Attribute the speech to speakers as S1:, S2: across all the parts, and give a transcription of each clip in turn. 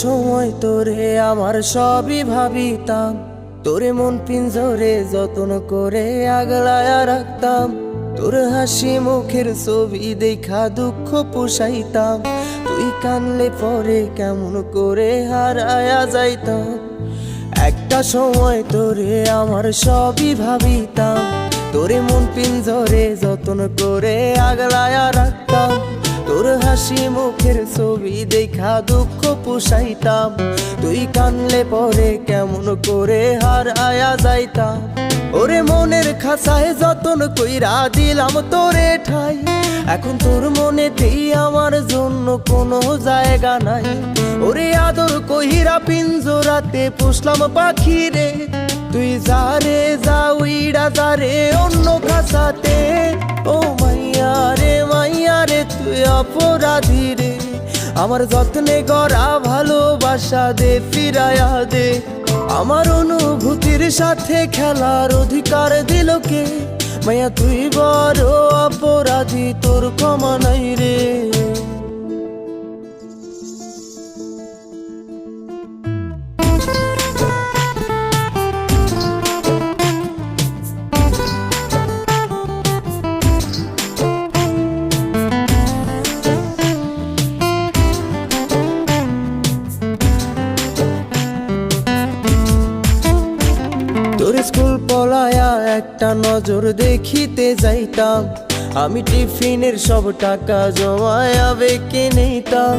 S1: সময় তোরে আমার সবই ভাবিতাম, তোরে মন পিঞ্জরে যত্ন করে আগলায়া রাখতাম। তোর হাসি মুখের ছবি দেখা দুঃখ পুষাইতাম, তুই কানলে পরে কেমন করে হারায়া যাইতাম। একটা সময় তোরে আমার সবই ভাবিতাম, তোরে মন পিঞ্জরে যত্ন করে আগলায়া রাখতাম। তোর হাসি মুখের ছবি দেখা দুঃখ পুষাইতাম, তুই কানলে পরে কেমন করে হারায়া যাইতাম। ওরে মনের খাঁচায় যতন কইরা দিলাম তোরে ঠাই, এখন তোর মনেতেই আমার জন্য কোনো জায়গা নাই। ওরে আদর কইরা পিঞ্জরাতে পুষলাম পাখি রে, তুই যারে যা উইড়া যারে অন্য খাঁচাতে। ও মাইয়া রে তুই অপরাধী রে, আমার যত্নে গড়া ভালোবাসা দে ফিরায়া দে। আমার অনুভূতির সাথে খেলার অধিকার দিল কে? মাইয়া তুই বড় অপরাধী, তোর ক্ষমা নাই রে। তোর স্কুল পলায়া একটা নজর দেখিতে যাইতাম, আমি টিফিনের সব টাকা জমায়া বেঁকে নিতাম।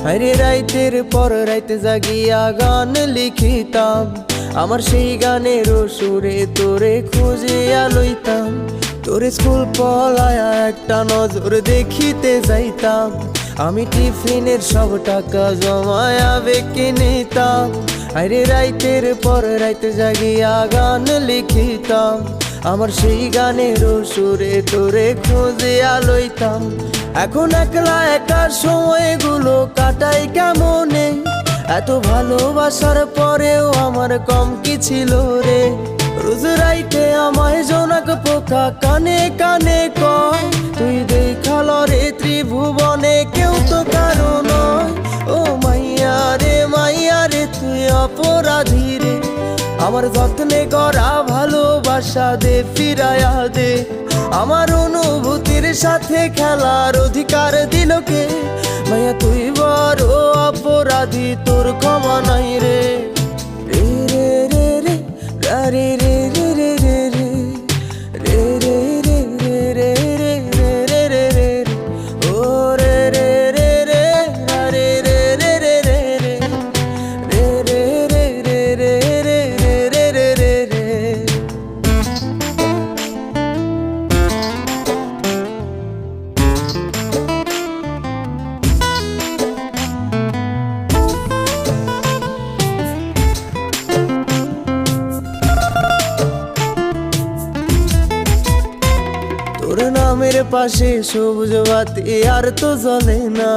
S1: আরে রাইতের পর রাইতে জাগিয়া গান লিখিতাম, আমার সেই গানের সুরে তোরে খুঁজিয়া লইতাম। তোর স্কুল পলায়া একটা নজর দেখিতে যাইতাম, আমি টিফিনের সব টাকা জমায়া বেঁকে নিতাম। আরে রাইতের পর রাইতে জাগিয়া গান লিখিতাম, আমার সেই গানের সুরে তোরে খুঁজিয়া লইতাম। এখন একলা একা সময়গুলো কাটাই কেমনে, এত ভালোবাসার পরেও আমার কম কি ছিল রে। রোজ রাইতে আমায় জোনাক পোকা কানে কানে কয়, তুই দেখাল রে ত্রিভুবনে কেউ তো কারো নয়। ও মাইয়া রে তুই অপরাধী রে, আমার যত্নে গড়া ভালোবাসা দে ফিরায়া দে। আমার অনুভূতির সাথে খেলার অধিকার দিল কে? মাইয়া তুই বড় অপরাধী, তোর ক্ষমা নাই রে। রে রে রে রে রে রে রে রে রে রে রে রে রে রে রে রে রে রে ও রে রে রে রে রে রে রে রে রে রে তোর নামের পাশে সবুজ বাতি আর তো জ্বলে না,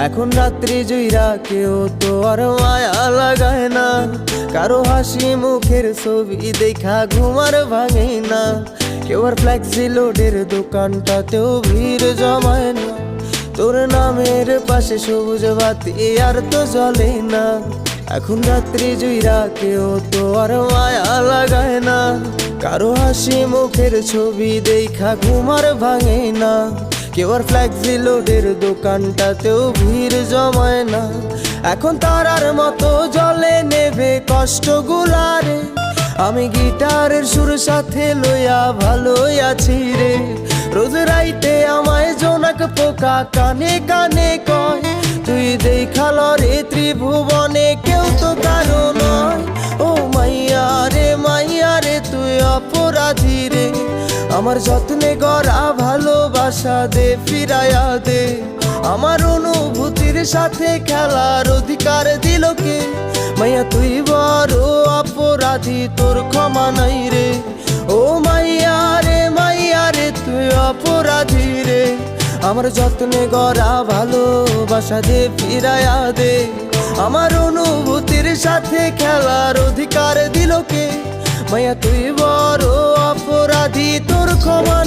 S1: এখন রাত্রি জুইরা কেউ তো আর মায়া লাগায় না। কারো হাসি মুখের ছবি দেখা ঘুমার ভাঙে না, কেউ আর ফ্লেক্সি লোডের দোকানটাতেও ভিড় জমায় না। তোর নামের পাশে সবুজ বাতি আর তো জ্বলে না, এখন রাত্রি জুইরা কেউ তো আর মায়া লাগায় না। কারো হাসি মুখের ছবি দেখা ঘুমার ভাঙে না, কেউ আর ফ্লেক্সি লোডের দোকানটাতেও ভিড় জমায় না। এখন তারার মতো জলে নেভে কষ্ট গুলারে, আমি গিটারের সুর সাথে লইয়া ভালোই আছি রে। রোজ রাইতে আমায় জোনাক পোকা কানে কানে কয়, তুই দেখাল রে ত্রিভুবনে কেউ তো কারো নয়। ও মাইয়া রে তুই অপরাধী রে, আমার যত্নে গড়া ভালোবাসা দে ফিরায়া দে। আমার অনুভূতির সাথে খেলার অধিকার দিল কে? মাইয়া তুই বড় অপরাধী, তোর ক্ষমা নাই রে। ও মাইয়া রে তুই অপরাধী রে, আমার যত্নে গড়া ভালোবাসা দে ফিরায়া দে। আমার অনুভূতির সাথে খেলার অধিকার দিল কে? মাইয়া তুই বড় অপরাধী, তোর ক্ষমা